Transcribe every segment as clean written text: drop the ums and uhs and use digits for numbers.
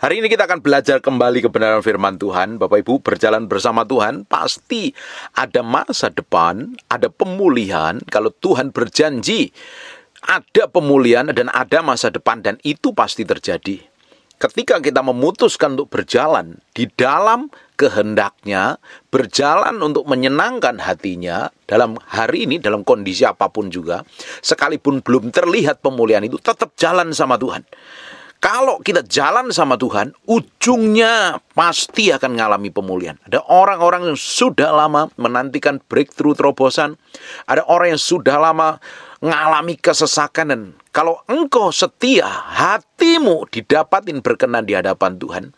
Hari ini kita akan belajar kembali kebenaran firman Tuhan. Bapak Ibu berjalan bersama Tuhan, pasti ada masa depan, ada pemulihan. Kalau Tuhan berjanji, ada pemulihan dan ada masa depan, dan itu pasti terjadi. Ketika kita memutuskan untuk berjalan di dalam kehendaknya, berjalan untuk menyenangkan hatinya, dalam hari ini, dalam kondisi apapun juga, sekalipun belum terlihat pemulihan itu, tetap jalan sama Tuhan. Kalau kita jalan sama Tuhan, ujungnya pasti akan mengalami pemulihan. Ada orang-orang yang sudah lama menantikan breakthrough terobosan. Ada orang yang sudah lama mengalami kesesakan. Dan kalau engkau setia, hatimu didapatin berkenan di hadapan Tuhan,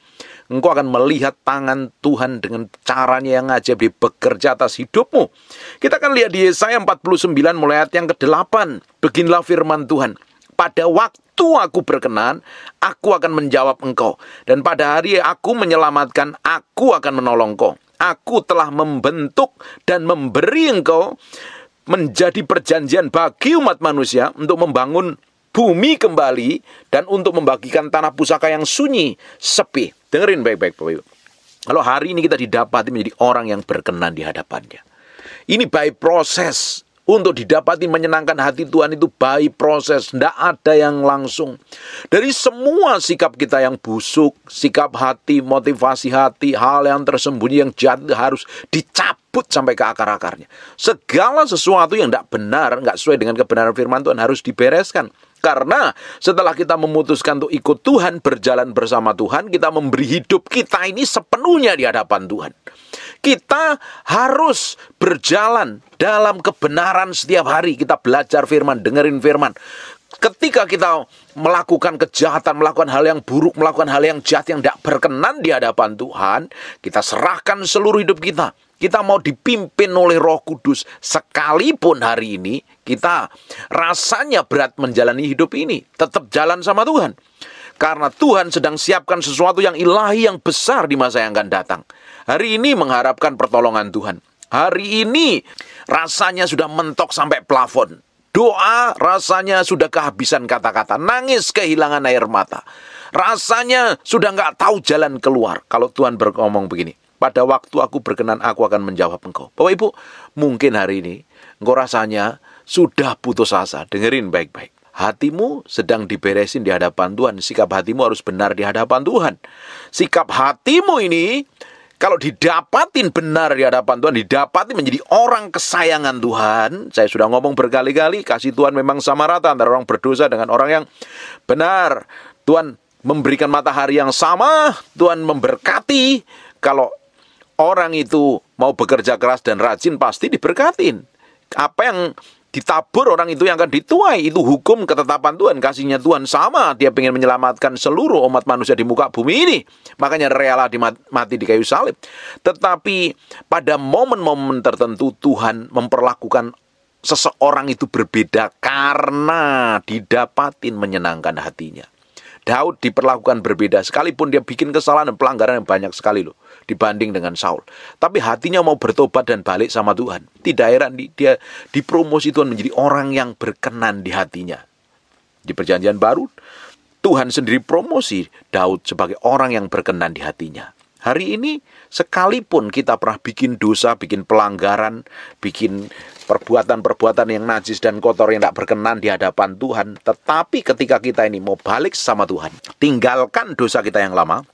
engkau akan melihat tangan Tuhan dengan caranya yang ajaib di bekerja atas hidupmu. Kita akan lihat di Yesaya 49 mulai ayat yang ke-8. Beginilah firman Tuhan. Pada waktu aku berkenan, aku akan menjawab engkau. Dan pada hari aku menyelamatkan, aku akan menolong engkau. Aku telah membentuk dan memberi engkau menjadi perjanjian bagi umat manusia untuk membangun bumi kembali dan untuk membagikan tanah pusaka yang sunyi, sepi. Dengerin baik-baik, Bapak Ibu. Kalau hari ini kita didapati menjadi orang yang berkenan di hadapannya, ini by proses. Untuk didapati menyenangkan hati Tuhan itu by proses, tidak ada yang langsung. Dari semua sikap kita yang busuk, sikap hati, motivasi hati, hal yang tersembunyi, yang jahat harus dicabut sampai ke akar-akarnya. Segala sesuatu yang tidak benar, nggak sesuai dengan kebenaran firman Tuhan harus dibereskan. Karena setelah kita memutuskan untuk ikut Tuhan, berjalan bersama Tuhan, kita memberi hidup kita ini sepenuhnya di hadapan Tuhan. Kita harus berjalan dalam kebenaran setiap hari. Kita belajar firman, dengerin firman. Ketika kita melakukan kejahatan, melakukan hal yang buruk, melakukan hal yang jahat yang tidak berkenan di hadapan Tuhan, kita serahkan seluruh hidup kita. Kita mau dipimpin oleh Roh Kudus. Sekalipun hari ini kita rasanya berat menjalani hidup ini, tetap jalan sama Tuhan. Karena Tuhan sedang siapkan sesuatu yang ilahi, yang besar di masa yang akan datang. Hari ini mengharapkan pertolongan Tuhan. Hari ini rasanya sudah mentok sampai plafon. Doa rasanya sudah kehabisan kata-kata. Nangis kehilangan air mata. Rasanya sudah nggak tahu jalan keluar. Kalau Tuhan berngomong begini, pada waktu aku berkenan, aku akan menjawab engkau. Bapak Ibu, mungkin hari ini engkau rasanya sudah putus asa. Dengerin baik-baik. Hatimu sedang diberesin di hadapan Tuhan. Sikap hatimu harus benar di hadapan Tuhan. Sikap hatimu ini, kalau didapatin benar di hadapan Tuhan, didapatin menjadi orang kesayangan Tuhan. Saya sudah ngomong berkali-kali, kasih Tuhan memang sama rata antara orang berdosa dengan orang yang benar. Tuhan memberikan matahari yang sama, Tuhan memberkati. Kalau orang itu mau bekerja keras dan rajin, pasti diberkatin. Apa yang ditabur orang itu yang akan dituai. Itu hukum ketetapan Tuhan, kasihnya Tuhan sama. Dia ingin menyelamatkan seluruh umat manusia di muka bumi ini. Makanya rela mati di kayu salib. Tetapi pada momen-momen tertentu Tuhan memperlakukan seseorang itu berbeda karena didapatin menyenangkan hatinya. Daud diperlakukan berbeda, sekalipun dia bikin kesalahan dan pelanggaran yang banyak sekali loh dibanding dengan Saul. Tapi hatinya mau bertobat dan balik sama Tuhan. Tidak heran dia dipromosi Tuhan menjadi orang yang berkenan di hatinya. Di perjanjian baru, Tuhan sendiri promosi Daud sebagai orang yang berkenan di hatinya. Hari ini, sekalipun kita pernah bikin dosa, bikin pelanggaran, bikin perbuatan-perbuatan yang najis dan kotor yang tidak berkenan di hadapan Tuhan, tetapi ketika kita ini mau balik sama Tuhan, tinggalkan dosa kita yang lama,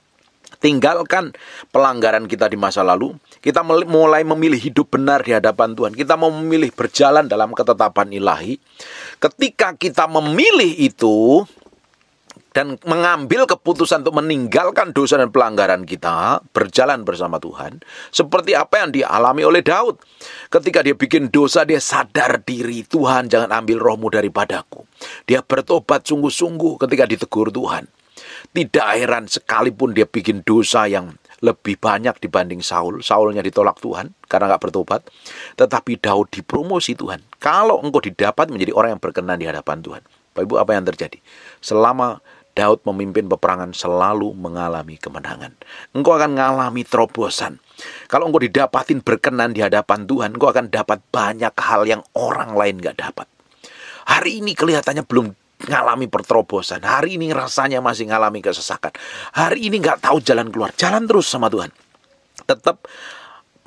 tinggalkan pelanggaran kita di masa lalu, kita mulai memilih hidup benar di hadapan Tuhan. Kita mau memilih berjalan dalam ketetapan ilahi. Ketika kita memilih itu dan mengambil keputusan untuk meninggalkan dosa dan pelanggaran kita, berjalan bersama Tuhan, seperti apa yang dialami oleh Daud. Ketika dia bikin dosa, dia sadar diri, Tuhan jangan ambil rohmu daripadaku. Dia bertobat sungguh-sungguh ketika ditegur Tuhan. Tidak heran sekalipun dia bikin dosa yang lebih banyak dibanding Saul. Saulnya ditolak Tuhan karena gak bertobat. Tetapi Daud dipromosi Tuhan. Kalau engkau didapat menjadi orang yang berkenan di hadapan Tuhan, Bapak Ibu, apa yang terjadi? Selama Daud memimpin peperangan selalu mengalami kemenangan. Engkau akan mengalami terobosan. Kalau engkau didapatin berkenan di hadapan Tuhan, engkau akan dapat banyak hal yang orang lain gak dapat. Hari ini kelihatannya belum ngalami perterobosan. Hari ini rasanya masih ngalami kesesakan. Hari ini nggak tahu jalan keluar. Jalan terus sama Tuhan. Tetap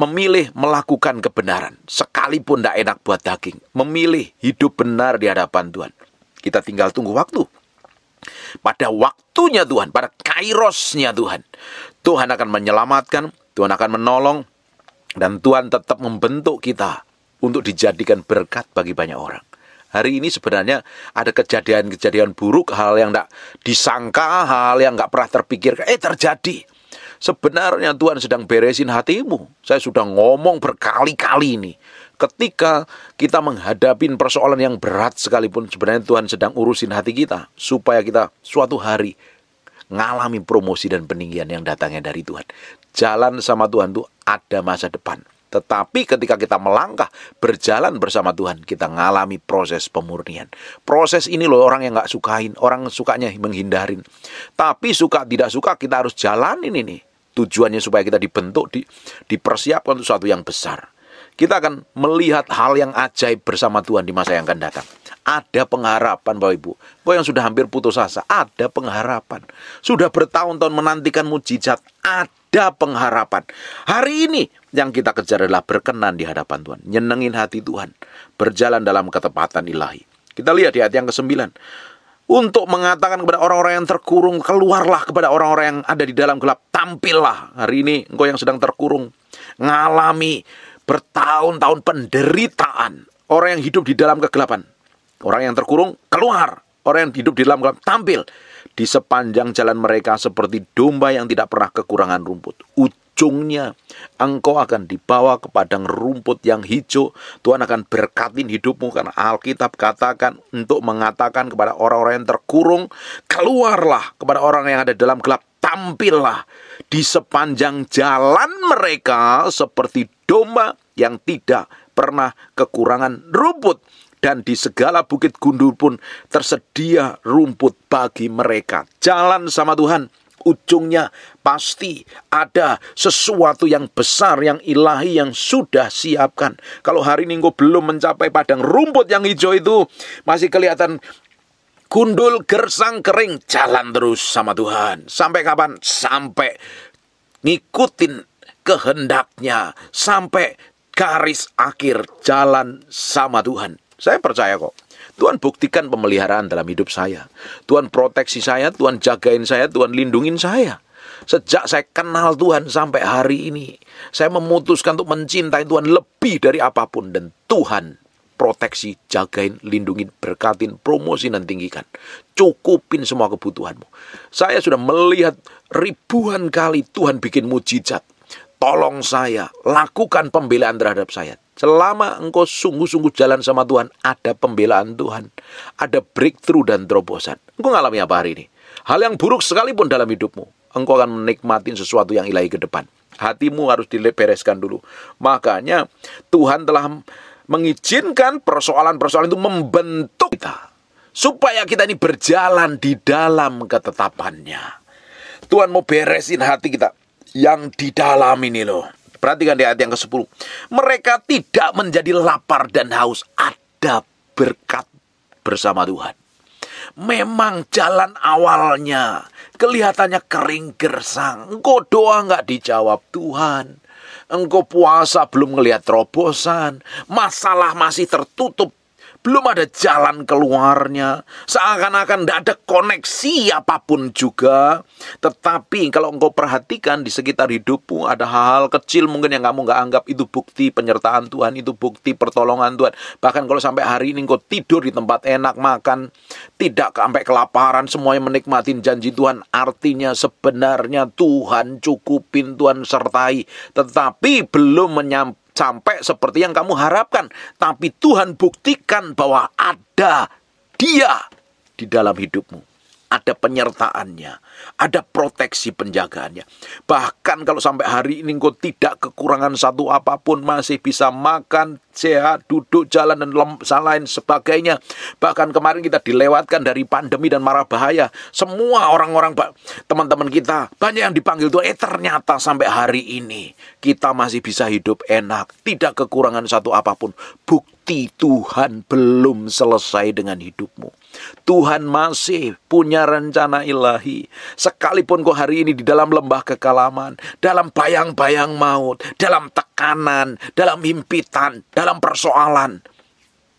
memilih melakukan kebenaran. Sekalipun tidak enak buat daging. Memilih hidup benar di hadapan Tuhan. Kita tinggal tunggu waktu. Pada waktunya Tuhan, pada kairosnya Tuhan, Tuhan akan menyelamatkan, Tuhan akan menolong, dan Tuhan tetap membentuk kita untuk dijadikan berkat bagi banyak orang. Hari ini sebenarnya ada kejadian-kejadian buruk, hal yang tidak disangka, hal yang nggak pernah terpikirkan, terjadi. Sebenarnya Tuhan sedang beresin hatimu. Saya sudah ngomong berkali-kali ini. Ketika kita menghadapi persoalan yang berat sekalipun, sebenarnya Tuhan sedang urusin hati kita. Supaya kita suatu hari ngalami promosi dan peninggian yang datangnya dari Tuhan. Jalan sama Tuhan itu ada masa depan. Tetapi ketika kita melangkah, berjalan bersama Tuhan, kita ngalami proses pemurnian. Proses ini loh orang yang nggak sukain, orang sukanya menghindarin. Tapi suka tidak suka kita harus jalanin ini. Tujuannya supaya kita dibentuk, dipersiapkan untuk sesuatu yang besar. Kita akan melihat hal yang ajaib bersama Tuhan di masa yang akan datang. Ada pengharapan Bapak Ibu. Bapak yang sudah hampir putus asa, ada pengharapan. Sudah bertahun-tahun menantikan mujizat, ada pengharapan. Hari ini yang kita kejar adalah berkenan di hadapan Tuhan. Nyenengin hati Tuhan. Berjalan dalam ketepatan ilahi. Kita lihat di ayat yang ke-9. Untuk mengatakan kepada orang-orang yang terkurung, keluarlah. Kepada orang-orang yang ada di dalam gelap, tampillah. Hari ini engkau yang sedang terkurung, ngalami bertahun-tahun penderitaan. Orang yang hidup di dalam kegelapan, orang yang terkurung, keluar. Orang yang hidup di dalam gelap, tampil. Di sepanjang jalan mereka seperti domba yang tidak pernah kekurangan rumput. Ujungnya engkau akan dibawa ke padang rumput yang hijau. Tuhan akan berkatin hidupmu, karena Alkitab katakan untuk mengatakan kepada orang-orang yang terkurung, keluarlah. Kepada orang yang ada dalam gelap, tampillah. Di sepanjang jalan mereka seperti domba yang tidak pernah kekurangan rumput. Dan di segala bukit gundul pun tersedia rumput bagi mereka. Jalan sama Tuhan, ujungnya pasti ada sesuatu yang besar, yang ilahi, yang sudah siapkan. Kalau hari ini engkau belum mencapai padang rumput yang hijau itu, masih kelihatan gundul, gersang, kering, jalan terus sama Tuhan. Sampai kapan? Sampai ngikutin kehendaknya, sampai garis akhir jalan sama Tuhan. Saya percaya kok, Tuhan buktikan pemeliharaan dalam hidup saya. Tuhan proteksi saya, Tuhan jagain saya, Tuhan lindungin saya. Sejak saya kenal Tuhan sampai hari ini, saya memutuskan untuk mencintai Tuhan lebih dari apapun. Dan Tuhan proteksi, jagain, lindungin, berkatin, promosin dan tinggikan. Cukupin semua kebutuhanmu. Saya sudah melihat ribuan kali Tuhan bikin mujizat. Tolong saya, lakukan pembelaan terhadap saya. Selama engkau sungguh-sungguh jalan sama Tuhan, ada pembelaan Tuhan, ada breakthrough dan terobosan. Engkau ngalami apa hari ini? Hal yang buruk sekalipun dalam hidupmu, engkau akan menikmati sesuatu yang ilahi ke depan. Hatimu harus dibereskan dulu. Makanya Tuhan telah mengizinkan persoalan-persoalan itu membentuk kita, supaya kita ini berjalan di dalam ketetapannya. Tuhan mau beresin hati kita yang di dalam ini loh. Perhatikan di ayat yang ke-10. Mereka tidak menjadi lapar dan haus. Ada berkat bersama Tuhan. Memang jalan awalnya kelihatannya kering gersang. Engkau doa nggak dijawab Tuhan. Engkau puasa belum ngelihat terobosan. Masalah masih tertutup. Belum ada jalan keluarnya. Seakan-akan tidak ada koneksi apapun juga. Tetapi kalau engkau perhatikan di sekitar hidupmu, ada hal-hal kecil mungkin yang kamu nggak anggap. Itu bukti penyertaan Tuhan, itu bukti pertolongan Tuhan. Bahkan kalau sampai hari ini engkau tidur di tempat enak, makan, tidak sampai kelaparan, semuanya menikmatin janji Tuhan. Artinya sebenarnya Tuhan cukupin, Tuhan sertai. Tetapi belum sampai seperti yang kamu harapkan. Tapi Tuhan buktikan bahwa ada Dia di dalam hidupmu. Ada penyertaannya, ada proteksi penjagaannya. Bahkan kalau sampai hari ini engkau tidak kekurangan satu apapun, masih bisa makan, sehat, duduk, jalan, dan lain sebagainya. Bahkan kemarin kita dilewatkan dari pandemi dan mara bahaya. Semua orang-orang, teman-teman kita, banyak yang dipanggil Tuhan. Ternyata sampai hari ini kita masih bisa hidup enak, tidak kekurangan satu apapun. Bukti Tuhan belum selesai dengan hidupmu. Tuhan masih punya rencana ilahi. Sekalipun kau hari ini di dalam lembah kekalaman, dalam bayang-bayang maut, dalam tekanan, dalam himpitan, dalam persoalan,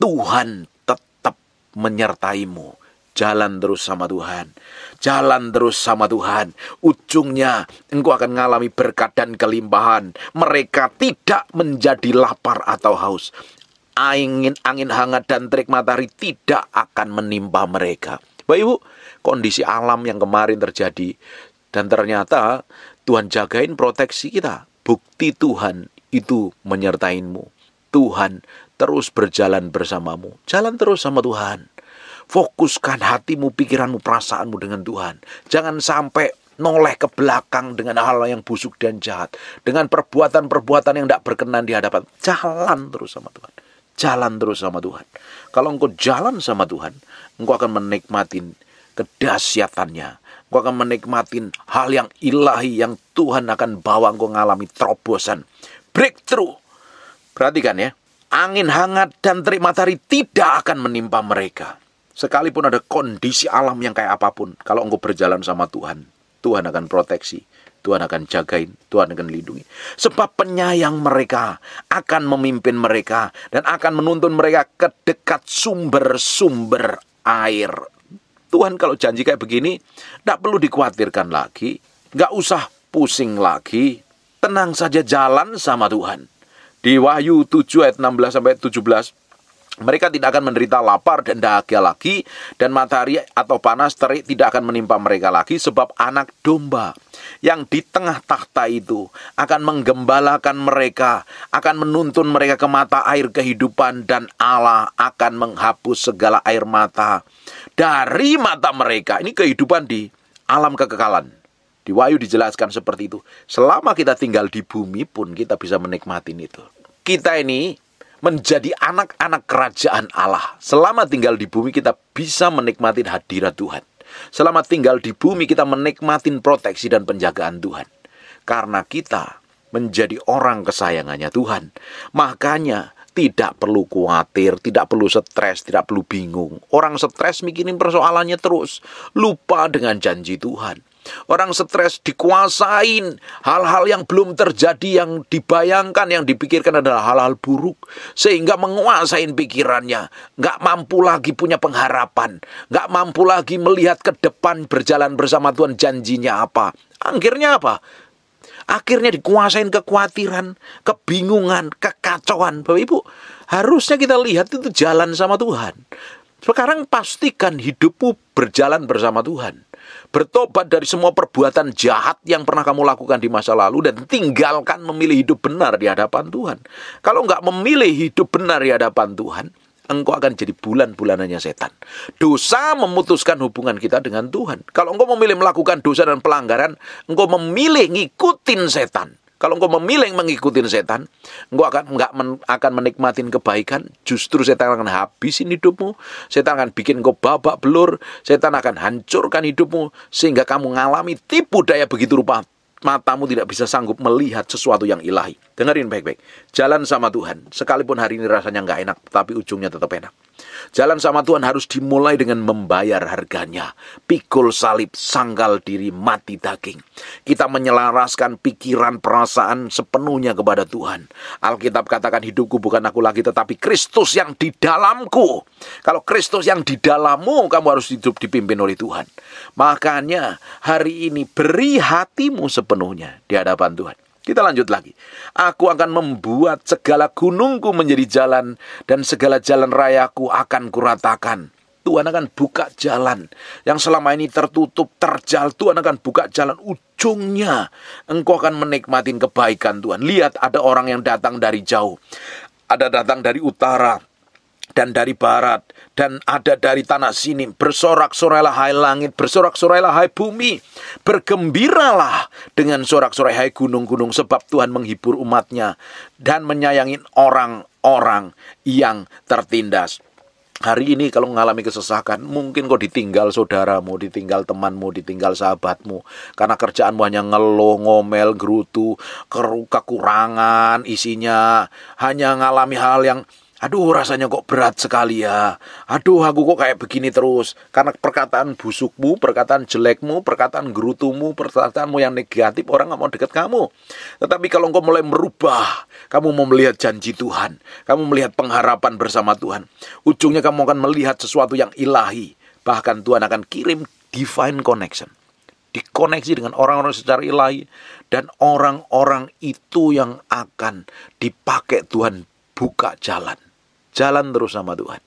Tuhan tetap menyertaimu. Jalan terus sama Tuhan. Jalan terus sama Tuhan. Ujungnya engkau akan mengalami berkat dan kelimpahan. Mereka tidak menjadi lapar atau haus. Angin hangat dan terik matahari tidak akan menimpa mereka. Bapak Ibu, kondisi alam yang kemarin terjadi. Dan ternyata Tuhan jagain proteksi kita. Bukti Tuhan itu menyertaimu. Tuhan terus berjalan bersamamu. Jalan terus sama Tuhan. Fokuskan hatimu, pikiranmu, perasaanmu dengan Tuhan. Jangan sampai noleh ke belakang dengan hal yang busuk dan jahat. Dengan perbuatan-perbuatan yang tidak berkenan di hadapan. Jalan terus sama Tuhan. Jalan terus sama Tuhan. Kalau engkau jalan sama Tuhan, engkau akan menikmatin kedahsyatannya. Engkau akan menikmatin hal yang ilahi yang Tuhan akan bawa engkau mengalami terobosan. Breakthrough. Perhatikan ya. Angin hangat dan terik matahari tidak akan menimpa mereka. Sekalipun ada kondisi alam yang kayak apapun, kalau engkau berjalan sama Tuhan, Tuhan akan proteksi, Tuhan akan jagain, Tuhan akan lindungi. Sebab penyayang mereka akan memimpin mereka dan akan menuntun mereka ke dekat sumber-sumber air. Tuhan kalau janji kayak begini, tidak perlu dikhawatirkan lagi, nggak usah pusing lagi, tenang saja jalan sama Tuhan. Di Wahyu 7 ayat 16-17, mereka tidak akan menderita lapar dan dahaga lagi, dan matahari atau panas terik tidak akan menimpa mereka lagi, sebab anak domba yang di tengah takhta itu akan menggembalakan mereka, akan menuntun mereka ke mata air kehidupan, dan Allah akan menghapus segala air mata dari mata mereka. Ini kehidupan di alam kekekalan. Di Wahyu dijelaskan seperti itu. Selama kita tinggal di bumi pun kita bisa menikmatin itu. Kita ini menjadi anak-anak kerajaan Allah. Selama tinggal di bumi kita bisa menikmati hadirat Tuhan. Selama tinggal di bumi kita menikmati proteksi dan penjagaan Tuhan. Karena kita menjadi orang kesayangannya Tuhan. Makanya tidak perlu khawatir, tidak perlu stres, tidak perlu bingung. Orang stres mikirin persoalannya terus. Lupa dengan janji Tuhan. Orang stres dikuasain hal-hal yang belum terjadi, yang dibayangkan, yang dipikirkan adalah hal-hal buruk, sehingga menguasain pikirannya, nggak mampu lagi punya pengharapan, nggak mampu lagi melihat ke depan berjalan bersama Tuhan, janjinya apa. Akhirnya apa? Akhirnya dikuasain kekhawatiran, kebingungan, kekacauan. Bapak Ibu, harusnya kita lihat itu jalan sama Tuhan. Sekarang pastikan hidupmu berjalan bersama Tuhan. Bertobat dari semua perbuatan jahat yang pernah kamu lakukan di masa lalu dan tinggalkan memilih hidup benar di hadapan Tuhan. Kalau enggak memilih hidup benar di hadapan Tuhan, engkau akan jadi bulan-bulanannya setan. Dosa memutuskan hubungan kita dengan Tuhan. Kalau engkau memilih melakukan dosa dan pelanggaran, engkau memilih ngikutin setan. Kalau engkau memilih mengikuti setan, engkau akan menikmatin kebaikan. Justru setan akan habisin hidupmu. Setan akan bikin engkau babak belur. Setan akan hancurkan hidupmu. Sehingga kamu mengalami tipu daya begitu rupa. Matamu tidak bisa sanggup melihat sesuatu yang ilahi. Dengerin baik-baik. Jalan sama Tuhan. Sekalipun hari ini rasanya nggak enak, tapi ujungnya tetap enak. Jalan sama Tuhan harus dimulai dengan membayar harganya. Pikul salib, sangkal diri, mati daging. Kita menyelaraskan pikiran, perasaan sepenuhnya kepada Tuhan. Alkitab katakan, hidupku bukan aku lagi, tetapi Kristus yang di dalamku. Kalau Kristus yang di dalammu, kamu harus hidup dipimpin oleh Tuhan. Makanya hari ini beri hatimu sepenuhnya di hadapan Tuhan. Kita lanjut lagi. Aku akan membuat segala gunungku menjadi jalan, dan segala jalan rayaku akan kuratakan. Tuhan akan buka jalan yang selama ini tertutup, terjal. Tuhan akan buka jalan, ujungnya engkau akan menikmati kebaikan Tuhan. Lihat, ada orang yang datang dari jauh. Ada datang dari utara dan dari barat, dan ada dari tanah sini. Bersorak-sorailah hai langit, bersorak-sorailah hai bumi. Bergembiralah dengan sorak-sorai hai gunung-gunung, sebab Tuhan menghibur umatnya dan menyayangi orang-orang yang tertindas. Hari ini kalau mengalami kesesakan, mungkin kau ditinggal saudaramu, ditinggal temanmu, ditinggal sahabatmu. Karena kerjaanmu hanya ngeluh, ngomel, gerutu, kekurangan isinya. Hanya mengalami hal yang Aduh, rasanya kok berat sekali ya. Aduh, aku kok kayak begini terus. Karena perkataan busukmu, perkataan jelekmu, perkataan gerutumu, perkataanmu yang negatif, orang gak mau dekat kamu. Tetapi kalau engkau mulai merubah, kamu mau melihat janji Tuhan, kamu melihat pengharapan bersama Tuhan, ujungnya kamu akan melihat sesuatu yang ilahi. Bahkan Tuhan akan kirim divine connection. Dikoneksi dengan orang-orang secara ilahi. Dan orang-orang itu yang akan dipakai Tuhan buka jalan. Jalan terus sama Tuhan.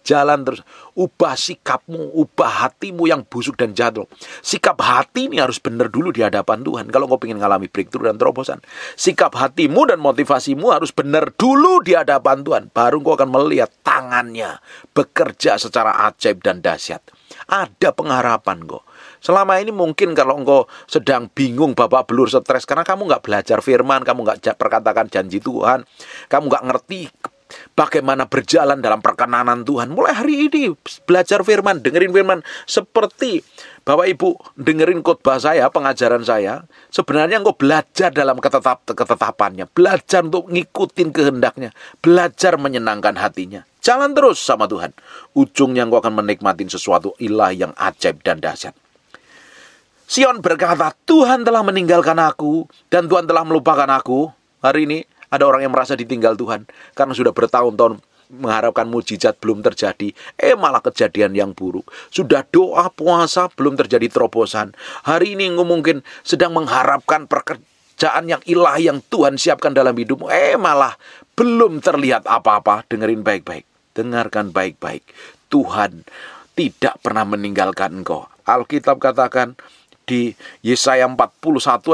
Jalan terus. Ubah sikapmu, ubah hatimu yang busuk dan jahat. Sikap hati ini harus benar dulu di hadapan Tuhan. Kalau kau ingin mengalami breakthrough dan terobosan. Sikap hatimu dan motivasimu harus benar dulu di hadapan Tuhan. Baru kau akan melihat tangannya bekerja secara ajaib dan dahsyat. Ada pengharapan kok. Selama ini mungkin kalau engkau sedang bingung, babak belur, stres, karena kamu nggak belajar firman, kamu nggak perkatakan janji Tuhan, kamu nggak ngerti bagaimana berjalan dalam perkenanan Tuhan. Mulai hari ini belajar firman, dengerin firman. Seperti Bapak Ibu dengerin khotbah saya, pengajaran saya. Sebenarnya engkau belajar dalam ketetapannya. Belajar untuk ngikutin kehendaknya. Belajar menyenangkan hatinya. Jalan terus sama Tuhan. Ujungnya engkau akan menikmati sesuatu ilahi yang ajaib dan dahsyat. Sion berkata, Tuhan telah meninggalkan aku dan Tuhan telah melupakan aku. Hari ini ada orang yang merasa ditinggal Tuhan karena sudah bertahun-tahun mengharapkan mujizat belum terjadi. Malah kejadian yang buruk. Sudah doa puasa belum terjadi terobosan. Hari ini mungkin sedang mengharapkan pekerjaan yang ilahi yang Tuhan siapkan dalam hidupmu. Malah belum terlihat apa-apa. Dengerin baik-baik. Dengarkan baik-baik. Tuhan tidak pernah meninggalkan engkau. Alkitab katakan di Yesaya 41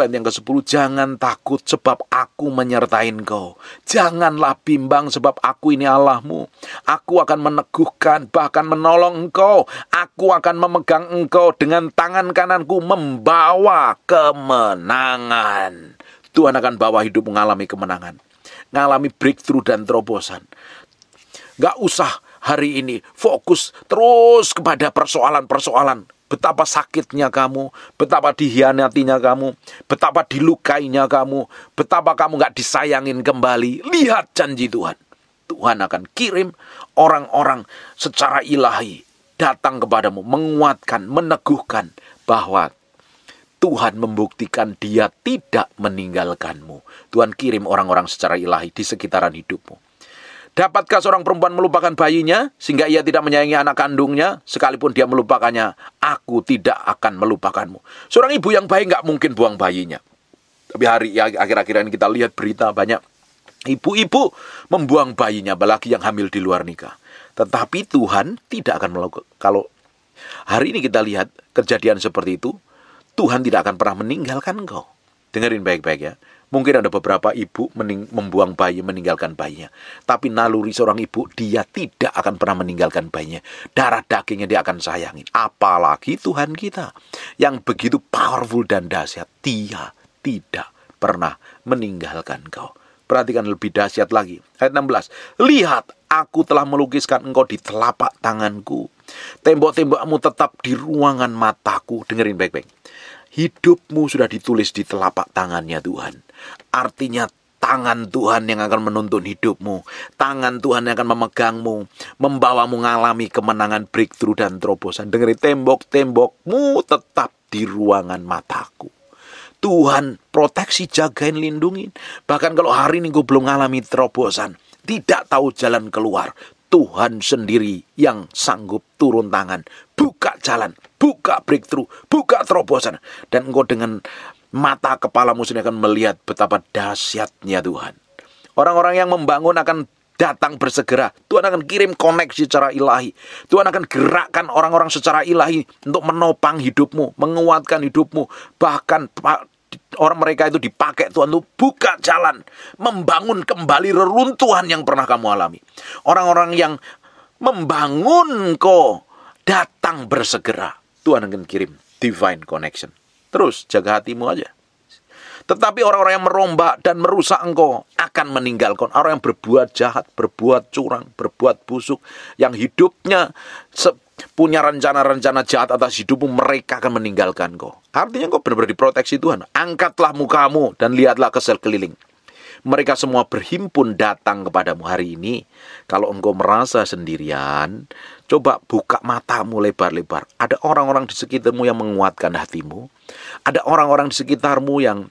ayat yang ke-10, jangan takut sebab aku menyertai engkau. Janganlah bimbang sebab aku ini Allahmu. Aku akan meneguhkan, bahkan menolong engkau. Aku akan memegang engkau dengan tangan kananku, membawa kemenangan. Tuhan akan bawa hidup mengalami kemenangan, mengalami breakthrough dan terobosan. Gak usah hari ini fokus terus kepada persoalan-persoalan. Betapa sakitnya kamu, betapa dihianatinya kamu, betapa dilukainya kamu, betapa kamu gak disayangin kembali. Lihat janji Tuhan. Tuhan akan kirim orang-orang secara ilahi datang kepadamu, menguatkan, meneguhkan bahwa Tuhan membuktikan Dia tidak meninggalkanmu. Tuhan kirim orang-orang secara ilahi di sekitaran hidupmu. Dapatkah seorang perempuan melupakan bayinya sehingga ia tidak menyayangi anak kandungnya? Sekalipun dia melupakannya, aku tidak akan melupakanmu. Seorang ibu yang baik nggak mungkin buang bayinya. Tapi akhir-akhir ini kita lihat berita banyak ibu-ibu membuang bayinya, apalagi yang hamil di luar nikah. Tetapi Tuhan tidak akan melakukan. Kalau hari ini kita lihat kejadian seperti itu, Tuhan tidak akan pernah meninggalkan engkau. Dengerin baik-baik ya. Mungkin ada beberapa ibu membuang bayi, meninggalkan bayinya. Tapi naluri seorang ibu, dia tidak akan pernah meninggalkan bayinya. Darah dagingnya dia akan sayangin. Apalagi Tuhan kita yang begitu powerful dan dahsyat. Dia tidak pernah meninggalkan kau. Perhatikan lebih dahsyat lagi. Ayat 16. Lihat, aku telah melukiskan engkau di telapak tanganku. Tembok-tembokmu tetap di ruangan mataku. Dengerin baik-baik. Hidupmu sudah ditulis di telapak tangannya Tuhan. Artinya tangan Tuhan yang akan menuntun hidupmu. Tangan Tuhan yang akan memegangmu. Membawamu mengalami kemenangan, breakthrough dan terobosan. Dengerin, tembok-tembokmu tetap di ruangan mataku. Tuhan proteksi, jagain, lindungin. Bahkan kalau hari ini gue belum mengalami terobosan, tidak tahu jalan keluar, Tuhan sendiri yang sanggup turun tangan, buka jalan, buka breakthrough, buka terobosan. Dan engkau dengan mata kepalamu sendiri akan melihat betapa dahsyatnya Tuhan. Orang-orang yang membangun akan datang bersegera. Tuhan akan kirim koneksi secara ilahi. Tuhan akan gerakkan orang-orang secara ilahi untuk menopang hidupmu, menguatkan hidupmu. Bahkan orang mereka itu dipakai Tuhan untuk buka jalan, membangun kembali reruntuhan yang pernah kamu alami. Orang-orang yang membangun kau datang bersegera. Tuhan akan kirim divine connection. Terus jaga hatimu aja. Tetapi orang-orang yang merombak dan merusak engkau akan meninggalkan. Orang yang berbuat jahat, berbuat curang, berbuat busuk, yang hidupnya punya rencana-rencana jahat atas hidupmu, mereka akan meninggalkan kau. Artinya kau benar-benar diproteksi Tuhan. Angkatlah mukamu dan lihatlah ke sekeliling. Mereka semua berhimpun datang kepadamu hari ini. Kalau engkau merasa sendirian, coba buka matamu lebar-lebar. Ada orang-orang di sekitarmu yang menguatkan hatimu. Ada orang-orang di sekitarmu yang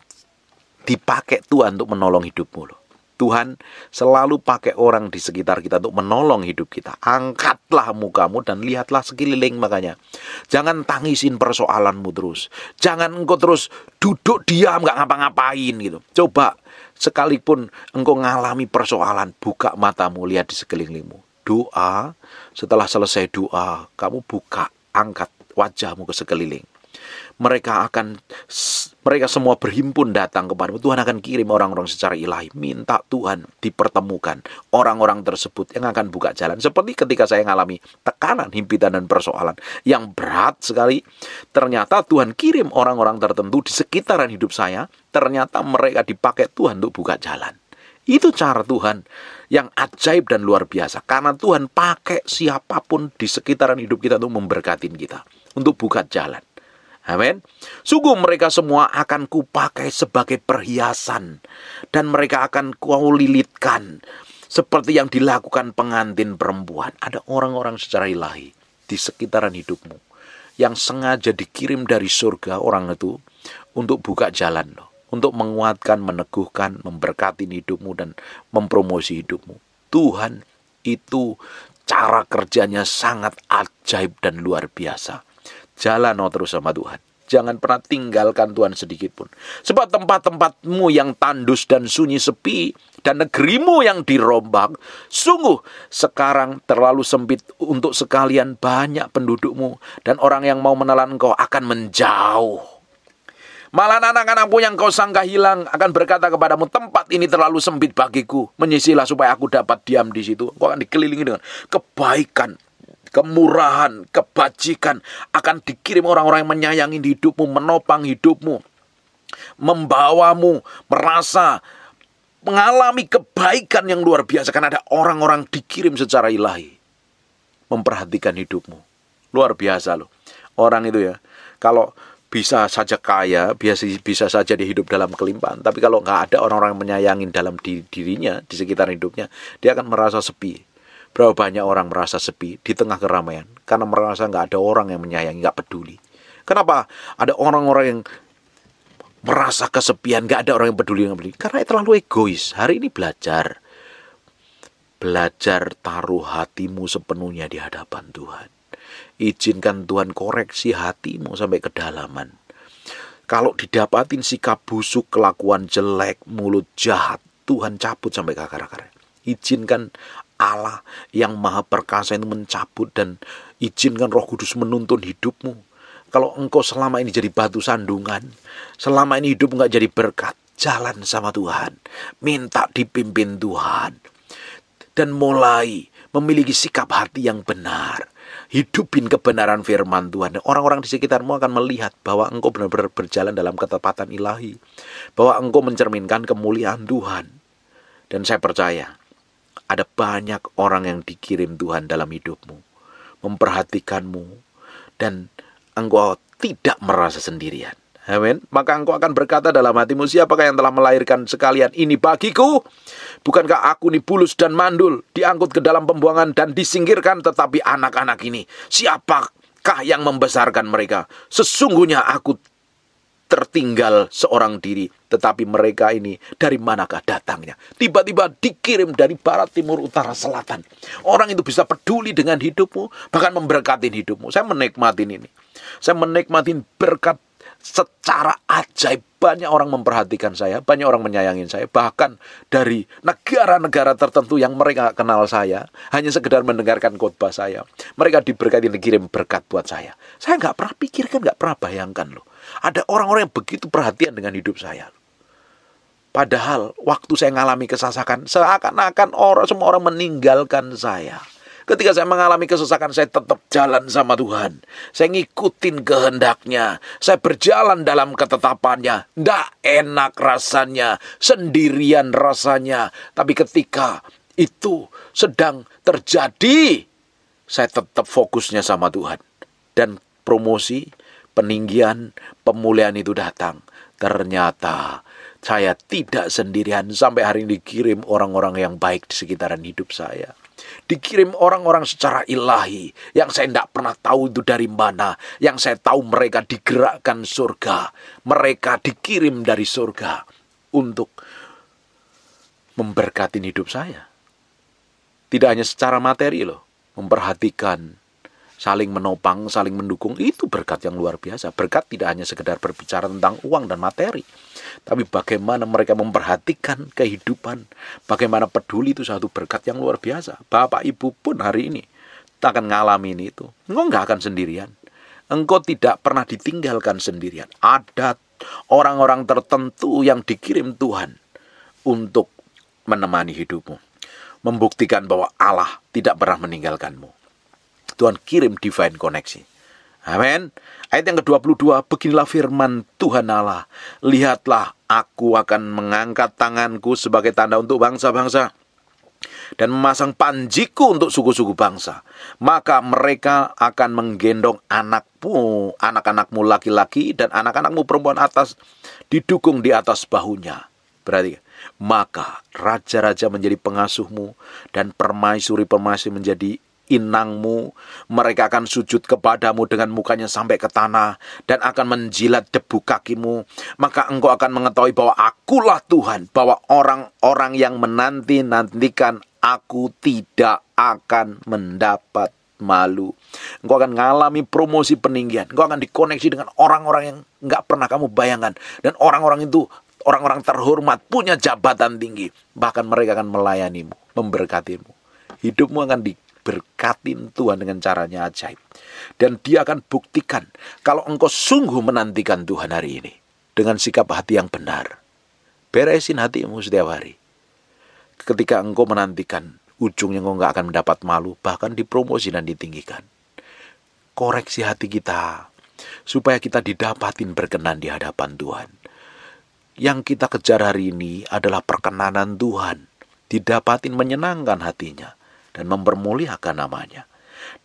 dipakai Tuhan untuk menolong hidupmu loh. Tuhan selalu pakai orang di sekitar kita untuk menolong hidup kita. Angkatlah mukamu dan lihatlah sekeliling makanya. Jangan tangisin persoalanmu terus. Jangan engkau terus duduk diam gak ngapa-ngapain gitu. Coba sekalipun engkau ngalami persoalan, buka matamu, lihat di sekelilingmu. Doa, setelah selesai doa, kamu buka, angkat wajahmu ke sekeliling. Mereka semua berhimpun datang kepadamu. Tuhan akan kirim orang-orang secara ilahi. Minta Tuhan dipertemukan orang-orang tersebut yang akan buka jalan. Seperti ketika saya mengalami tekanan, himpitan, dan persoalan yang berat sekali. Ternyata Tuhan kirim orang-orang tertentu di sekitaran hidup saya. Ternyata mereka dipakai Tuhan untuk buka jalan. Itu cara Tuhan yang ajaib dan luar biasa. Karena Tuhan pakai siapapun di sekitaran hidup kita untuk memberkatin kita. Untuk buka jalan. Amin. Sungguh mereka semua akan kupakai sebagai perhiasan. Dan mereka akan kulilitkan. Seperti yang dilakukan pengantin perempuan. Ada orang-orang secara ilahi di sekitaran hidupmu. Yang sengaja dikirim dari surga orang itu. Untuk buka jalan loh. Untuk menguatkan, meneguhkan, memberkati hidupmu dan mempromosi hidupmu. Tuhan itu cara kerjanya sangat ajaib dan luar biasa. Jalan terus sama Tuhan. Jangan pernah tinggalkan Tuhan sedikit pun. Sebab tempat-tempatmu yang tandus dan sunyi sepi, dan negerimu yang dirombak, sungguh sekarang terlalu sempit untuk sekalian banyak pendudukmu. Dan orang yang mau menelan engkau akan menjauh. Malah anak-anakmu yang kau sangka hilang akan berkata kepadamu, tempat ini terlalu sempit bagiku. Menyisilah supaya aku dapat diam di situ. Kau akan dikelilingi dengan kebaikan, kemurahan, kebajikan. Akan dikirim orang-orang yang menyayangi hidupmu, menopang hidupmu, membawamu merasa mengalami kebaikan yang luar biasa. Karena ada orang-orang dikirim secara ilahi memperhatikan hidupmu. Luar biasa loh. Orang itu ya, kalau bisa saja kaya, bisa saja dia hidup dalam kelimpahan. Tapi kalau nggak ada orang-orang yang menyayangi dalam dirinya, di sekitar hidupnya, dia akan merasa sepi. Berapa banyak orang merasa sepi di tengah keramaian karena merasa nggak ada orang yang menyayangi, nggak peduli. Kenapa ada orang-orang yang merasa kesepian, nggak ada orang yang peduli, karena terlalu egois. Hari ini belajar taruh hatimu sepenuhnya di hadapan Tuhan. Izinkan Tuhan koreksi hatimu sampai kedalaman. Kalau didapatin sikap busuk, kelakuan jelek, mulut jahat, Tuhan cabut sampai ke akar-akarnya. Izinkan Allah yang maha perkasa itu mencabut, dan izinkan Roh Kudus menuntun hidupmu. Kalau engkau selama ini jadi batu sandungan, selama ini hidup enggak jadi berkat, jalan sama Tuhan. Minta dipimpin Tuhan. Dan mulai memiliki sikap hati yang benar. Hidupin kebenaran firman Tuhan. Orang-orang di sekitarmu akan melihat bahwa engkau benar-benar berjalan dalam ketepatan ilahi. Bahwa engkau mencerminkan kemuliaan Tuhan. Dan saya percaya ada banyak orang yang dikirim Tuhan dalam hidupmu. Memperhatikanmu. Dan engkau tidak merasa sendirian. Amin. Maka engkau akan berkata dalam hatimu, siapakah yang telah melahirkan sekalian ini bagiku? Bukankah aku ini bulus dan mandul, diangkut ke dalam pembuangan dan disingkirkan, tetapi anak-anak ini, siapakah yang membesarkan mereka? Sesungguhnya aku tertinggal seorang diri, tetapi mereka ini dari manakah datangnya? Tiba-tiba dikirim dari barat, timur, utara, selatan. Orang itu bisa peduli dengan hidupmu, bahkan memberkatin hidupmu. Saya menikmatin ini. Saya menikmatin berkat secara ajaib. Banyak orang memperhatikan saya, banyak orang menyayangi saya. Bahkan dari negara-negara tertentu yang mereka kenal saya, hanya sekedar mendengarkan khotbah saya, mereka diberkati, dikirim berkat buat saya. Saya nggak pernah pikirkan, nggak pernah bayangkan loh. Ada orang-orang yang begitu perhatian dengan hidup saya. Padahal waktu saya mengalami kesesakan, seakan-akan semua orang meninggalkan saya. Ketika saya mengalami kesesakan, saya tetap jalan sama Tuhan. Saya ngikutin kehendaknya. Saya berjalan dalam ketetapannya. Nggak enak rasanya, sendirian rasanya. Tapi ketika itu sedang terjadi, saya tetap fokusnya sama Tuhan. Dan promosi, peninggian, pemulihan itu datang. ternyata saya tidak sendirian. Sampai hari ini dikirim orang-orang yang baik di sekitaran hidup saya. Dikirim orang-orang secara ilahi yang saya tidak pernah tahu itu dari mana. Yang saya tahu mereka digerakkan surga. Mereka dikirim dari surga untuk memberkati hidup saya. Tidak hanya secara materi loh, memperhatikan, saling menopang, saling mendukung, itu berkat yang luar biasa. Berkat tidak hanya sekedar berbicara tentang uang dan materi, tapi bagaimana mereka memperhatikan kehidupan, bagaimana peduli, itu satu berkat yang luar biasa. Bapak Ibu pun hari ini akan ngalamin itu. Engkau nggak akan sendirian. Engkau tidak pernah ditinggalkan sendirian. Ada orang-orang tertentu yang dikirim Tuhan untuk menemani hidupmu, membuktikan bahwa Allah tidak pernah meninggalkanmu. Tuhan kirim divine connection. Amin. Ayat yang ke-22, beginilah firman Tuhan Allah. Lihatlah, aku akan mengangkat tanganku sebagai tanda untuk bangsa-bangsa dan memasang panjiku untuk suku-suku bangsa. Maka mereka akan menggendong anak-anakmu laki-laki dan anak-anakmu perempuan didukung di atas bahunya. Berarti, maka raja-raja menjadi pengasuhmu dan permaisuri-permaisuri menjadi inangmu. Mereka akan sujud kepadamu dengan mukanya sampai ke tanah dan akan menjilat debu kakimu. Maka engkau akan mengetahui bahwa akulah Tuhan, bahwa orang-orang yang menanti-nantikan aku tidak akan mendapat malu. Engkau akan mengalami promosi peninggian. Engkau akan dikoneksi dengan orang-orang yang enggak pernah kamu bayangkan. Dan orang-orang itu orang-orang terhormat, punya jabatan tinggi. Bahkan mereka akan melayanimu, memberkatimu. Hidupmu akan diberkatin Tuhan dengan caranya ajaib. Dan Dia akan buktikan kalau engkau sungguh menantikan Tuhan hari ini dengan sikap hati yang benar. Beresin hatimu setiap hari. Ketika engkau menantikan, ujungnya engkau nggak akan mendapat malu, bahkan dipromosi dan ditinggikan. Koreksi hati kita supaya kita didapatin berkenan di hadapan Tuhan. Yang kita kejar hari ini adalah perkenanan Tuhan, didapatin menyenangkan hatinya dan mempermuliakan namanya.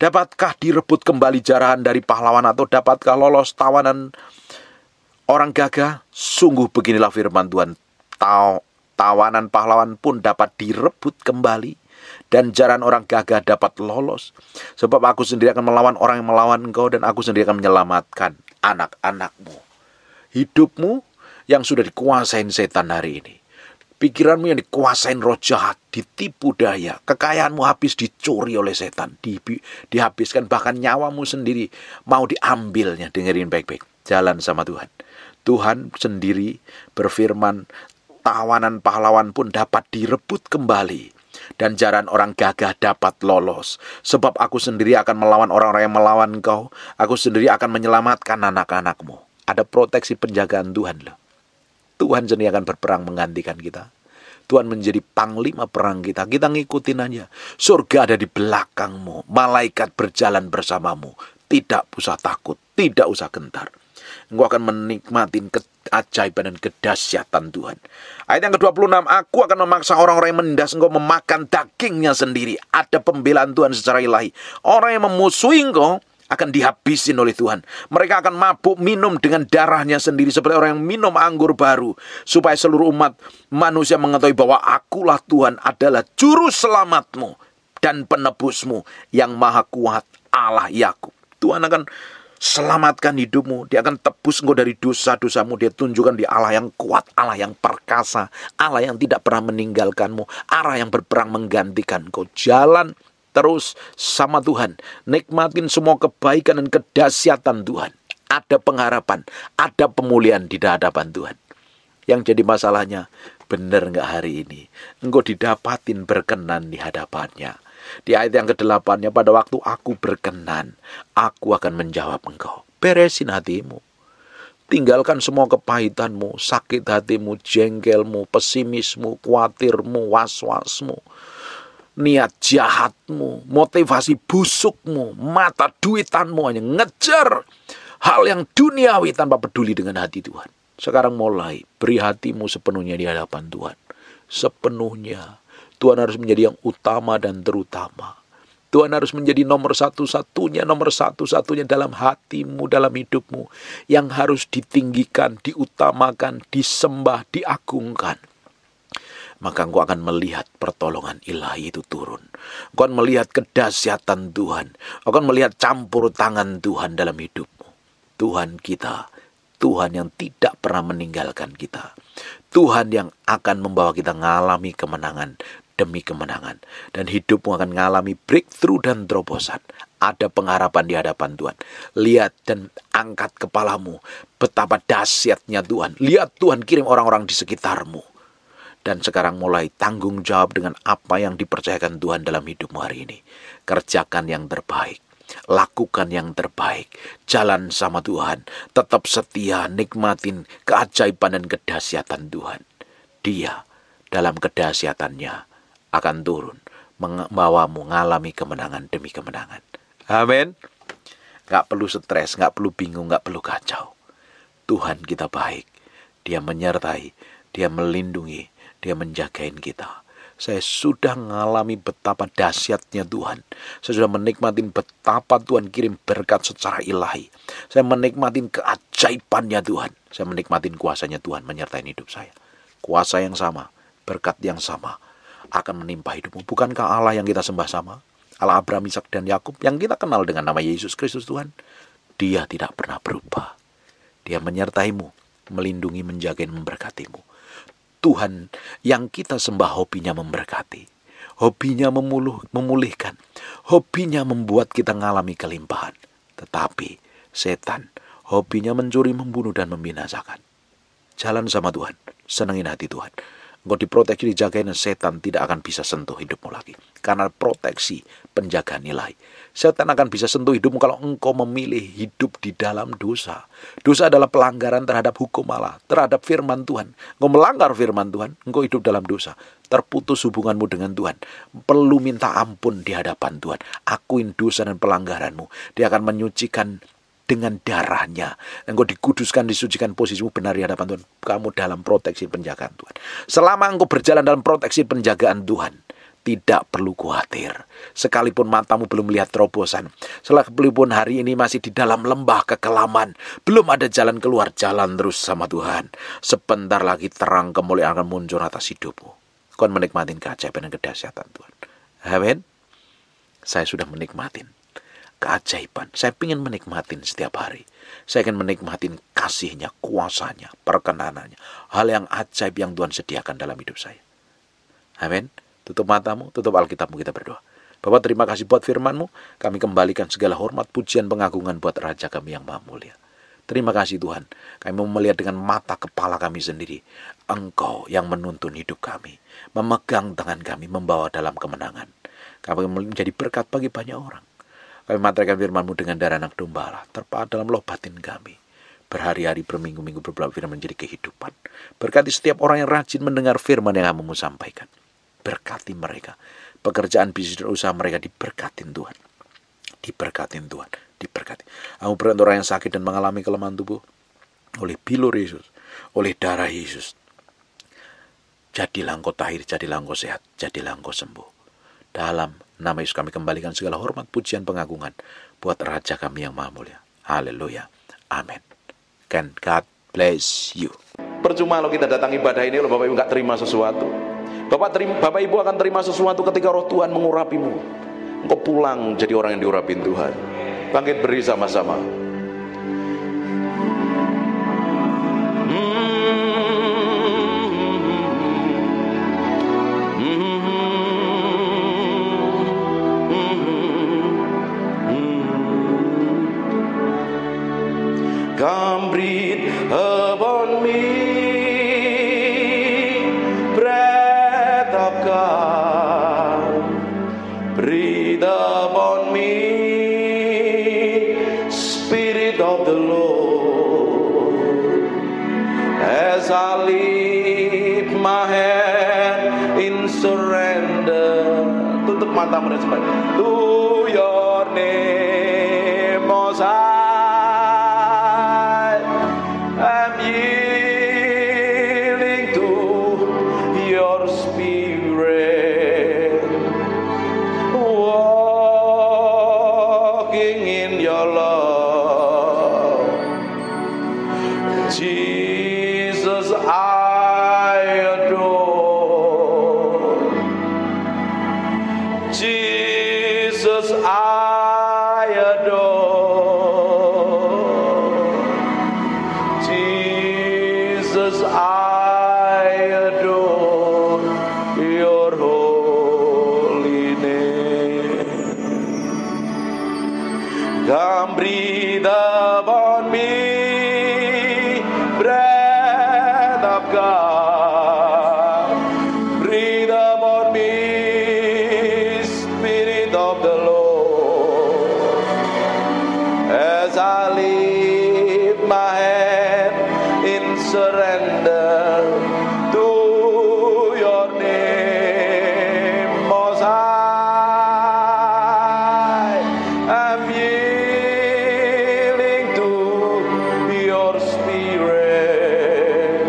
Dapatkah direbut kembali jarahan dari pahlawan, atau dapatkah lolos tawanan orang gagah? Sungguh beginilah firman Tuhan, tawanan pahlawan pun dapat direbut kembali, dan jarahan orang gagah dapat lolos. Sebab aku sendiri akan melawan orang yang melawan engkau, dan aku sendiri akan menyelamatkan anak-anakmu. Hidupmu yang sudah dikuasain setan hari ini, pikiranmu yang dikuasain roh jahat, ditipu daya, kekayaanmu habis dicuri oleh setan, dihabiskan, bahkan nyawamu sendiri mau diambilnya. Dengerin baik-baik, jalan sama Tuhan. Tuhan sendiri berfirman, tawanan pahlawan pun dapat direbut kembali, dan jarahan orang gagah dapat lolos. Sebab aku sendiri akan melawan orang-orang yang melawan engkau, aku sendiri akan menyelamatkan anak-anakmu. Ada proteksi penjagaan Tuhan loh. Tuhan sendiri akan berperang menggantikan kita. Tuhan menjadi panglima perang kita. Kita ngikutin aja. Surga ada di belakangmu. Malaikat berjalan bersamamu. Tidak usah takut. Tidak usah gentar. Engkau akan menikmati keajaiban dan kedahsyatan Tuhan. Ayat yang ke-26. Aku akan memaksa orang-orang yang menindas engkau memakan dagingnya sendiri. Ada pembelaan Tuhan secara ilahi. Orang yang memusuhi engkau akan dihabisin oleh Tuhan. Mereka akan mabuk minum dengan darahnya sendiri, seperti orang yang minum anggur baru, supaya seluruh umat manusia mengetahui bahwa akulah Tuhan, adalah juru selamatmu dan penebusmu yang maha kuat, Allah Yakub. Tuhan akan selamatkan hidupmu. Dia akan tebus engkau dari dosa-dosamu. Dia tunjukkan di Allah yang kuat, Allah yang perkasa, Allah yang tidak pernah meninggalkanmu, Allah yang berperang menggantikan engkau. Jalan terus sama Tuhan, nikmatin semua kebaikan dan kedahsyatan Tuhan. Ada pengharapan, ada pemulihan di hadapan Tuhan. Yang jadi masalahnya, benar nggak hari ini engkau didapatin berkenan di hadapannya? Di ayat yang ke-8-nya, pada waktu aku berkenan, aku akan menjawab engkau. Beresin hatimu. Tinggalkan semua kepahitanmu, sakit hatimu, jengkelmu, pesimismu, khawatirmu, was-wasmu, niat jahatmu, motivasi busukmu, mata duitanmu, hanya ngejar hal yang duniawi tanpa peduli dengan hati Tuhan. Sekarang mulai beri hatimu sepenuhnya di hadapan Tuhan. Sepenuhnya. Tuhan harus menjadi yang utama dan terutama. Tuhan harus menjadi nomor satu-satunya dalam hatimu, dalam hidupmu. Yang harus ditinggikan, diutamakan, disembah, diagungkan. Maka engkau akan melihat pertolongan ilahi itu turun. Engkau akan melihat kedahsyatan Tuhan. Engkau akan melihat campur tangan Tuhan dalam hidupmu. Tuhan kita, Tuhan yang tidak pernah meninggalkan kita. Tuhan yang akan membawa kita mengalami kemenangan demi kemenangan. Dan hidupmu akan mengalami breakthrough dan terobosan. Ada pengharapan di hadapan Tuhan. Lihat dan angkat kepalamu. Betapa dahsyatnya Tuhan. Lihat Tuhan kirim orang-orang di sekitarmu. Dan sekarang mulai tanggung jawab dengan apa yang dipercayakan Tuhan dalam hidupmu hari ini. Kerjakan yang terbaik. Lakukan yang terbaik. Jalan sama Tuhan. Tetap setia, nikmatin keajaiban dan kedahsyatan Tuhan. Dia dalam kedahsyatannya akan turun. Membawamu mengalami kemenangan demi kemenangan. Amin. Gak perlu stres, gak perlu bingung, gak perlu kacau. Tuhan kita baik. Dia menyertai, Dia melindungi, Dia menjagain kita. Saya sudah mengalami betapa dahsyatnya Tuhan. Saya sudah menikmati betapa Tuhan kirim berkat secara ilahi. Saya menikmati keajaibannya Tuhan. Saya menikmati kuasanya Tuhan menyertai hidup saya. Kuasa yang sama, berkat yang sama akan menimpa hidupmu. Bukankah Allah yang kita sembah sama? Allah Abraham, Ishak dan Yakub yang kita kenal dengan nama Yesus Kristus Tuhan. Dia tidak pernah berubah. Dia menyertaimu, melindungi, menjaga, dan memberkatimu. Tuhan yang kita sembah hobinya memberkati, hobinya memulihkan, hobinya membuat kita mengalami kelimpahan. Tetapi setan hobinya mencuri, membunuh, dan membinasakan. Jalan sama Tuhan, senengin hati Tuhan. Engkau diproteksi, dijagain, dan setan tidak akan bisa sentuh hidupmu lagi. Karena proteksi, penjagaan nilai. Setan akan bisa sentuh hidupmu kalau engkau memilih hidup di dalam dosa. Dosa adalah pelanggaran terhadap hukum Allah, terhadap firman Tuhan. Engkau melanggar firman Tuhan, engkau hidup dalam dosa. Terputus hubunganmu dengan Tuhan. Perlu minta ampun di hadapan Tuhan. Akuin dosa dan pelanggaranmu. Dia akan menyucikan dengan darahnya. Engkau dikuduskan, disucikan, posisimu benar di hadapan Tuhan. Kamu dalam proteksi penjagaan Tuhan. Selama engkau berjalan dalam proteksi penjagaan Tuhan, tidak perlu khawatir. Sekalipun matamu belum melihat terobosan, sekalipun hari ini masih di dalam lembah kekelaman, belum ada jalan keluar, jalan terus sama Tuhan. Sebentar lagi terang kemuliaan akan muncul atas hidupmu. Kau menikmati keajaiban dan kedahsyatan Tuhan. Amin. Saya sudah menikmati keajaiban. Saya ingin menikmati setiap hari. Saya ingin menikmati kasih-Nya, kuasa-Nya, perkenanannya. Hal yang ajaib yang Tuhan sediakan dalam hidup saya. Amin. Tutup matamu, tutup Alkitabmu, kita berdoa. Bapak, terima kasih buat firman-Mu. Kami kembalikan segala hormat, pujian, pengagungan buat Raja kami yang Maha Mulia. Terima kasih Tuhan. Kami mau melihat dengan mata kepala kami sendiri. Engkau yang menuntun hidup kami. Memegang tangan kami, membawa dalam kemenangan. Kami menjadi berkat bagi banyak orang. Kami materaikan firman-Mu dengan darah anak domba Allah, terpahat dalam loh batin kami. Berhari-hari, berminggu-minggu, berbulan firman menjadi kehidupan. Berkati setiap orang yang rajin mendengar firman yang kamu sampaikan. Berkati mereka. Pekerjaan, bisnis, dan usaha mereka diberkatin Tuhan. Diberkatin Tuhan. Diberkati. Kamu berkati orang yang sakit dan mengalami kelemahan tubuh. Oleh bilur Yesus. Oleh darah Yesus. Jadilah engkau tahir, jadilah engkau sehat, jadilah engkau sembuh. Dalam nama Yesus kami kembalikan segala hormat, pujian, pengagungan buat Raja kami yang Maha Mulia. Haleluya. Amin. Can God bless you. Percuma kalau kita datang ibadah ini, kalau Bapak Ibu nggak terima sesuatu. Bapak Ibu akan terima sesuatu ketika roh Tuhan mengurapimu. Engkau pulang jadi orang yang diurapin Tuhan. Bangkit beri sama-sama. Come breathe upon me, breath of God. Breathe upon me, Spirit of the Lord. As I lift my hand in surrender. Tutup matamu dan sebagainya. To your name, Most High. I'm yielding to your spirit. Walk breath of God. Breathe upon me, Spirit of the Lord, as I lift my hand in surrender to your name, Most High. I'm yielding to your Spirit,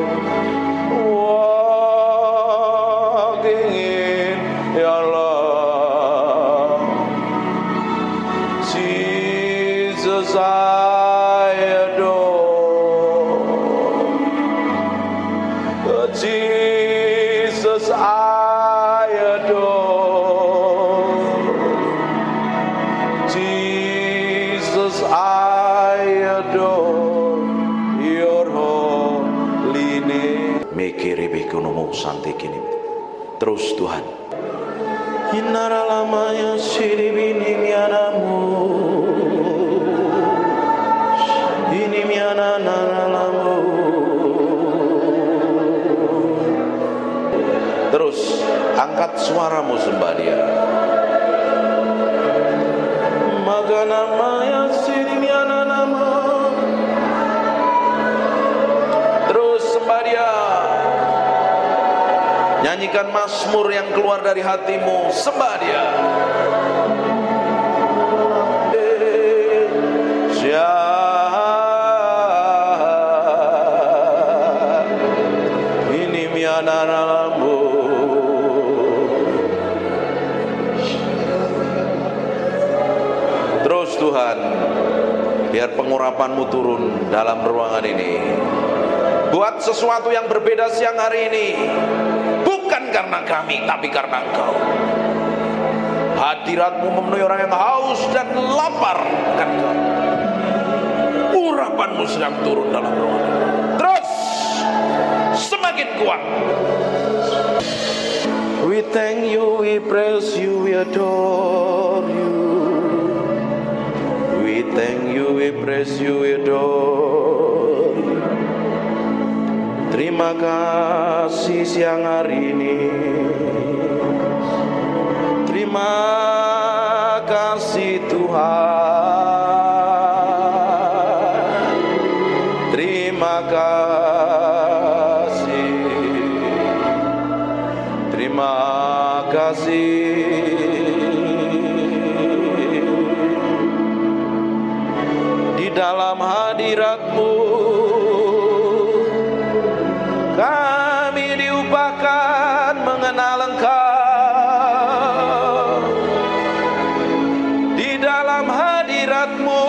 walking in your love. Jesus, I adore. Jesus, I adore. Jesus, I adore your holy name. Terus Tuhan. Inaralamaya siribini mianamu. Ini miananalamu. Terus angkat suaramu sembah Dia. Maka namanya sirimiananamu. Terus sembah Dia. Nyanyikan mazmur yang keluar dari hatimu, sembah Dia. Ini miananamu. Terus Tuhan, biar pengurapan-Mu turun dalam ruangan ini. Buat sesuatu yang berbeda siang hari ini, bukan karena kami, tapi karena Engkau. Hadirat-Mu memenuhi orang yang haus dan lapar akan Engkau. Urapan-Mu sedang turun dalam ruangan ini. Terus semakin kuat. We thank you, we praise you, we adore you. We thank you, we praise you, we adore you. Terima kasih siang hari ini. Terima kasih Tuhan. Terima kasih. Terima kasih. Di dalam hadirat-Mu kami diupahkan mengenal Engkau. Di dalam hadirat-Mu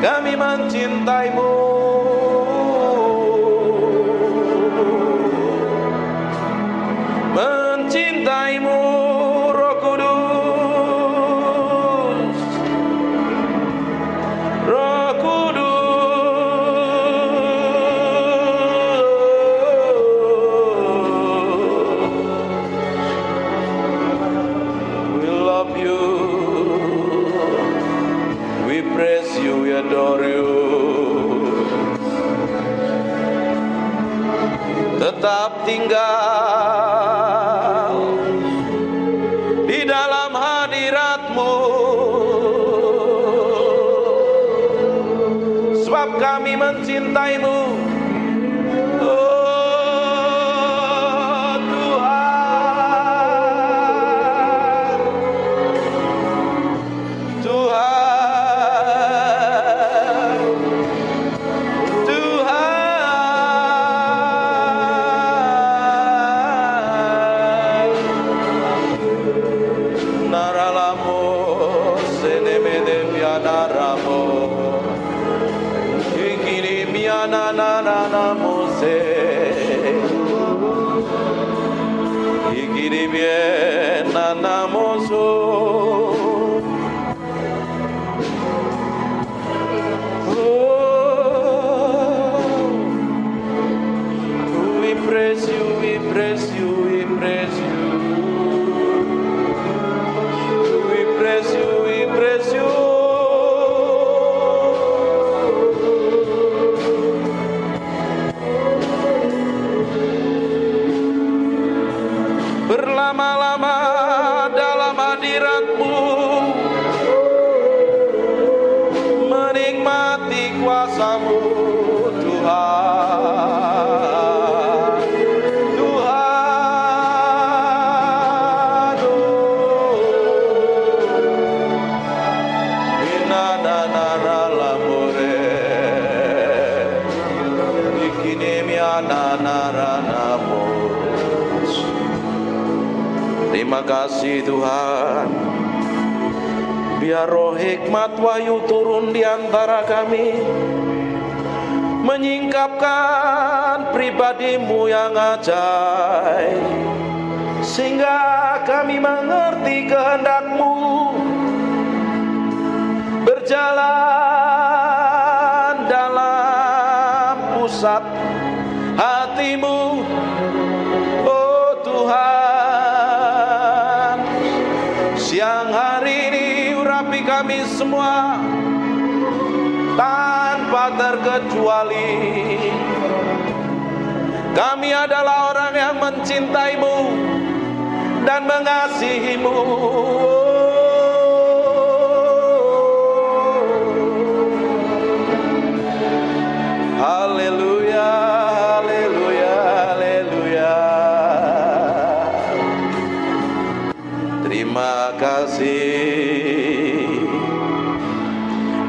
kami mencintai-Mu. Mencintai-Mu, Roh Kudus. Roh Kudus. We love you. We praise you, we adore you. Tetap tinggal di dalam hadirat-Mu, sebab kami mencintai-Mu. Oh Tuhan, Tuhan, Tuhan. Naralamo senemede pianaramo. Ikiri mianananamo se. Ikiri bienanamo so. We praise you, we praise you, we praise you. We praise you, we praise you. berlama-lama dalam hadirat-Mu, menikmati kuasa-Mu Tuhan. Tuhan, inanana lamore, terima kasih Tuhan. Biar roh hikmat wahyu turun di antara kami, menyingkapkan pribadi-Mu yang ajaib, sehingga kami mengerti kehendak-Mu, berjalan dalam pusat hati-Mu, oh Tuhan. Siang hari ini urapi kami semua tanpa terkecuali. Kami adalah orang yang mencintai-Mu dan mengasihi-Mu. Haleluya, haleluya, haleluya. Terima kasih.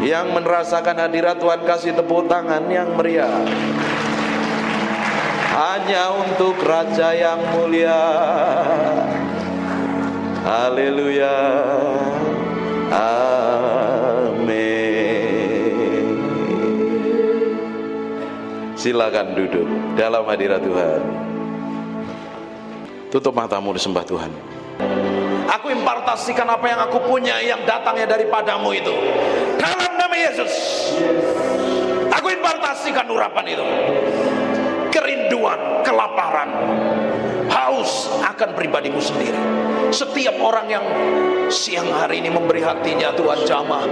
Yang merasakan hadirat Tuhan kasih tepuk tangan yang meriah. Hanya untuk Raja yang mulia. Haleluya. Amin. Silakan duduk dalam hadirat Tuhan. Tutup matamu, disembah Tuhan. Aku impartasikan apa yang aku punya yang datangnya daripadamu itu. Dalam nama Yesus. Aku impartasikan urapan itu. Kerinduan, kelaparan, haus akan pribadimu sendiri. Setiap orang yang siang hari ini memberi hatinya, Tuhan jamah,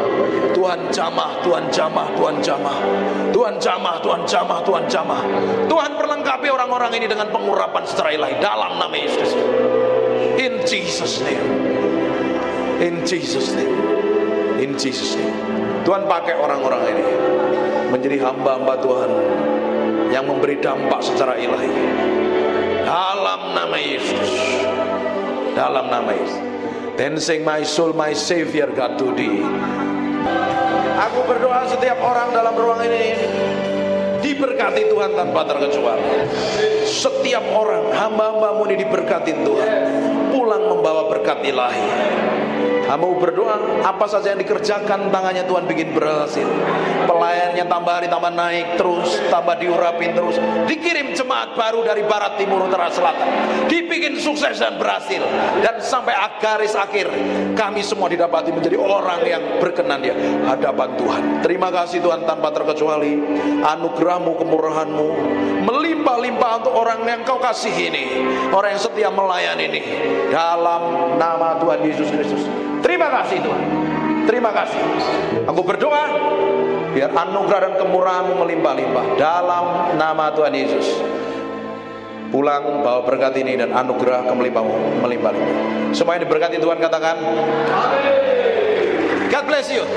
Tuhan jamah, Tuhan jamah, Tuhan jamah, Tuhan jamah, Tuhan jamah, Tuhan jamah. Tuhan perlengkapi orang-orang ini dengan pengurapan secara ilahi dalam nama Yesus. In Jesus name. In Jesus name. In Jesus name. Tuhan pakai orang-orang ini menjadi hamba-hamba Tuhan yang memberi dampak secara ilahi dalam nama Yesus. Dalam nama Yesus. Then sing my soul, my Savior God to thee. Aku berdoa setiap orang dalam ruang ini diberkati Tuhan tanpa terkecuali. Setiap orang hamba-hamba-Mu ini diberkati Tuhan, pulang membawa berkat ilahi. Hamba berdoa apa saja yang dikerjakan tangannya Tuhan bikin berhasil. Pelayannya tambah hari tambah naik terus, tambah diurapin terus. Dikirim jemaat baru dari barat, timur, utara, selatan. Dibikin sukses dan berhasil. Dan sampai garis akhir kami semua didapati menjadi orang yang berkenan di hadapan Tuhan. Terima kasih Tuhan tanpa terkecuali. Anugerah-Mu, kemurahan-Mu melimpah-limpah untuk orang yang Kau kasih ini, orang yang setia melayani ini, dalam nama Tuhan Yesus Kristus. Terima kasih Tuhan. Terima kasih. Aku berdoa biar anugerah dan kemurahan-Mu melimpah-limpah dalam nama Tuhan Yesus. Pulang bawa berkat ini dan anugerah kemelimpah-Mu melimpah-limpah. Semua yang diberkati Tuhan katakan amin. God bless you.